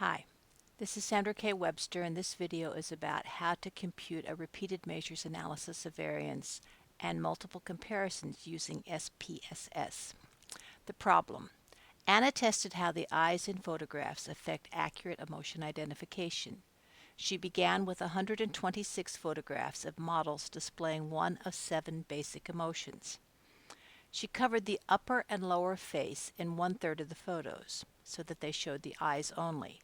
Hi, this is Sandra K. Webster, and this video is about how to compute a repeated measures analysis of variance and multiple comparisons using SPSS. The problem: Anna tested how the eyes in photographs affect accurate emotion identification. She began with 126 photographs of models displaying one of 7 basic emotions. She covered the upper and lower face in 1/3 of the photos, so that they showed the eyes only.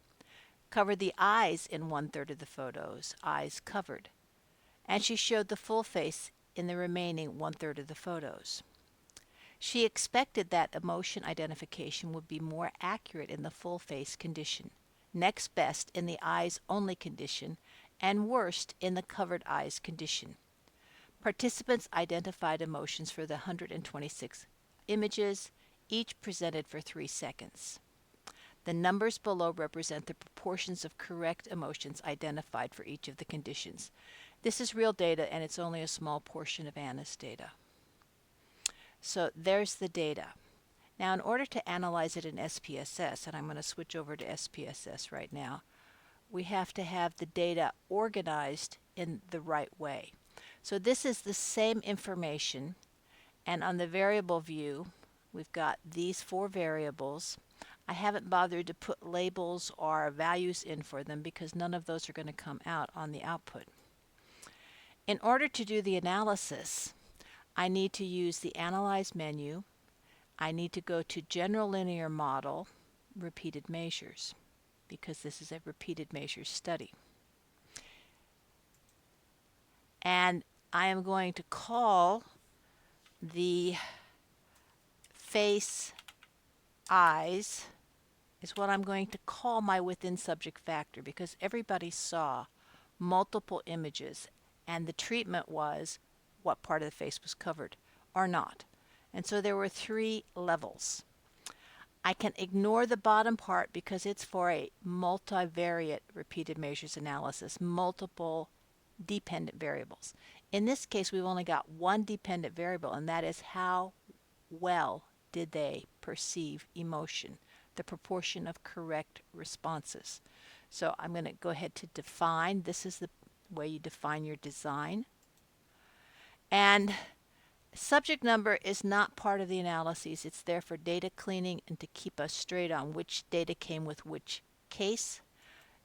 Covered the eyes in 1/3 of the photos, eyes covered, and she showed the full face in the remaining 1/3 of the photos. She expected that emotion identification would be more accurate in the full face condition, next best in the eyes only condition, and worst in the covered eyes condition. Participants identified emotions for the 126 images, each presented for 3 seconds. The numbers below represent the proportions of correct emotions identified for each of the conditions. This is real data, and it's only a small portion of Anna's data. So there's the data. Now, in order to analyze it in SPSS, and I'm going to switch over to SPSS right now, we have to have the data organized in the right way. So this is the same information, and on the variable view, we've got these 4 variables. I haven't bothered to put labels or values in for them because none of those are going to come out on the output. In order to do the analysis, I need to use the Analyze menu. I need to go to General Linear Model, Repeated Measures, because this is a repeated measures study. And I am going to call the face eyes is what I'm going to call my within subject factor, because everybody saw multiple images and the treatment was what part of the face was covered or not. And so there were 3 levels. I can ignore the bottom part because it's for a multivariate repeated measures analysis, multiple dependent variables. In this case, we've only got one dependent variable, and that is how well did they perceive emotion, the proportion of correct responses. So I'm going to go ahead to define. This is the way you define your design. And subject number is not part of the analyses. It's there for data cleaning and to keep us straight on which data came with which case.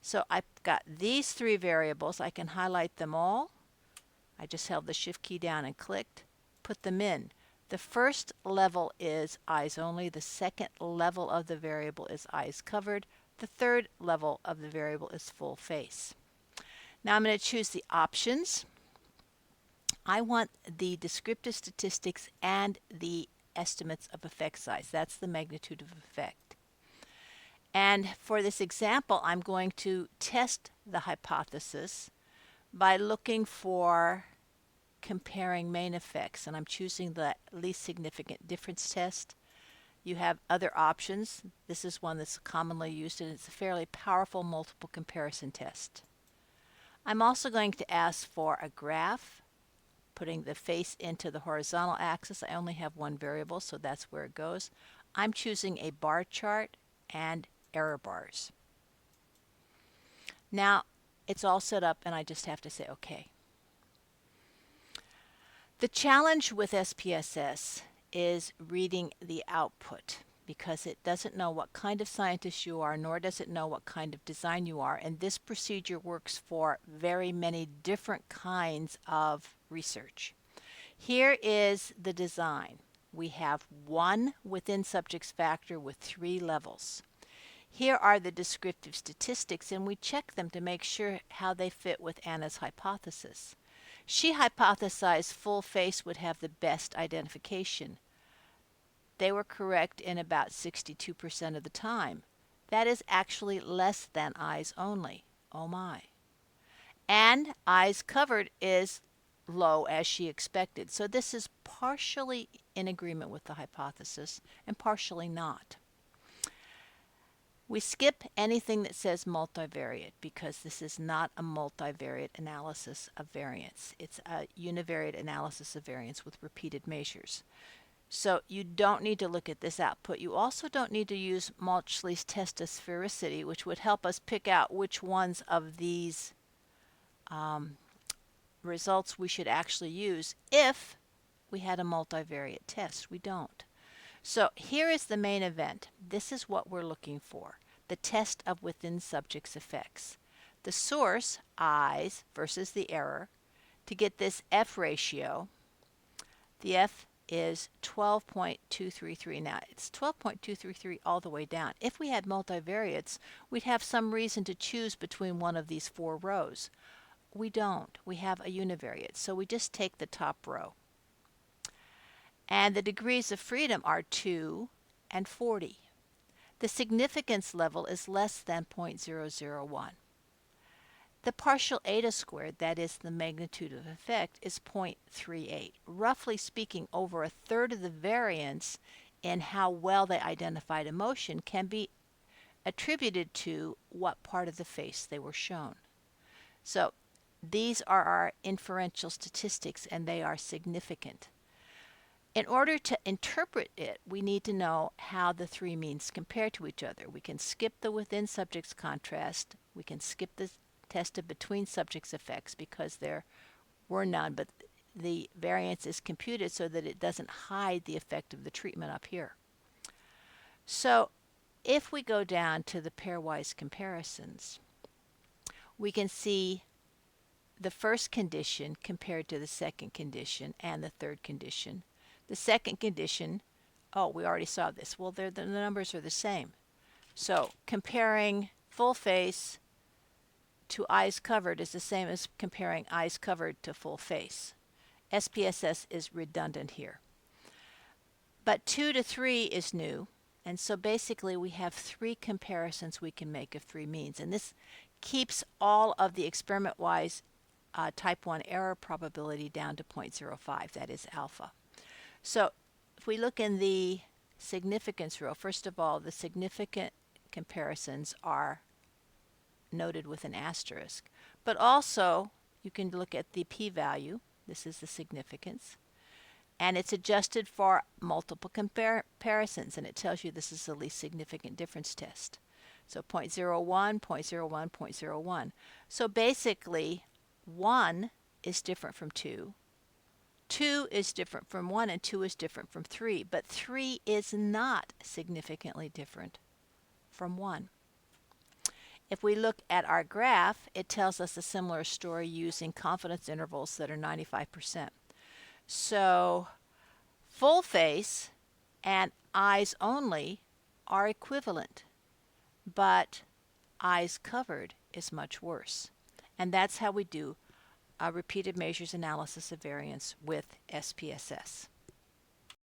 So I've got these 3 variables. I can highlight them all. I just held the Shift key down and clicked, put them in. The first level is eyes only. The second level of the variable is eyes covered. The third level of the variable is full face. Now I'm going to choose the options. I want the descriptive statistics and the estimates of effect size. That's the magnitude of effect. And for this example, I'm going to test the hypothesis by looking for comparing main effects, and I'm choosing the least significant difference test. You have other options. This is one that's commonly used, and it's a fairly powerful multiple comparison test. I'm also going to ask for a graph, putting the face into the horizontal axis. I only have one variable, so that's where it goes. I'm choosing a bar chart and error bars. Now it's all set up, and I just have to say OK. The challenge with SPSS is reading the output, because it doesn't know what kind of scientist you are, nor does it know what kind of design you are. And this procedure works for very many different kinds of research. Here is the design. We have one within subjects factor with 3 levels. Here are the descriptive statistics, and we check them to make sure how they fit with Anna's hypothesis. She hypothesized full face would have the best identification. They were correct in about 62% of the time. That is actually less than eyes only. Oh my. And eyes covered is low, as she expected. So this is partially in agreement with the hypothesis and partially not. We skip anything that says multivariate because this is not a multivariate analysis of variance. It's a univariate analysis of variance with repeated measures. So you don't need to look at this output. You also don't need to use Malchley's test of sphericity, which would help us pick out which ones of these results we should actually use if we had a multivariate test. We don't. So here is the main event. This is what we're looking for, the test of within subjects effects. The source, I's, versus the error. To get this F ratio, the F is 12.233. Now, it's 12.233 all the way down. If we had multivariates, we'd have some reason to choose between one of these four rows. We don't. We have a univariate, so we just take the top row. And the degrees of freedom are 2 and 40. The significance level is less than 0.001. The partial eta squared, that is the magnitude of effect, is 0.38. Roughly speaking, over a third of the variance in how well they identified emotion can be attributed to what part of the face they were shown. So these are our inferential statistics, and they are significant. In order to interpret it, we need to know how the three means compare to each other. We can skip the within subjects contrast. We can skip the test of between subjects effects because there were none, but the variance is computed so that it doesn't hide the effect of the treatment up here. So if we go down to the pairwise comparisons, we can see the first condition compared to the second condition and the third condition. The second condition, oh, we already saw this. Well, the numbers are the same. So comparing full face to eyes covered is the same as comparing eyes covered to full face. SPSS is redundant here. But 2 to 3 is new, and so basically we have 3 comparisons we can make of 3 means, and this keeps all of the experiment-wise type 1 error probability down to 0.05, that is alpha. So if we look in the significance row, first of all, the significant comparisons are noted with an asterisk. But also, you can look at the p-value. This is the significance. And it's adjusted for multiple comparisons, and it tells you this is the least significant difference test. So 0.01, 0.01, 0.01. So basically, 1 is different from 2. 2 is different from 1, and 2 is different from 3. But 3 is not significantly different from 1. If we look at our graph, it tells us a similar story using confidence intervals that are 95%. So full face and eyes only are equivalent, but eyes covered is much worse. And that's how we do a repeated measures analysis of variance with SPSS.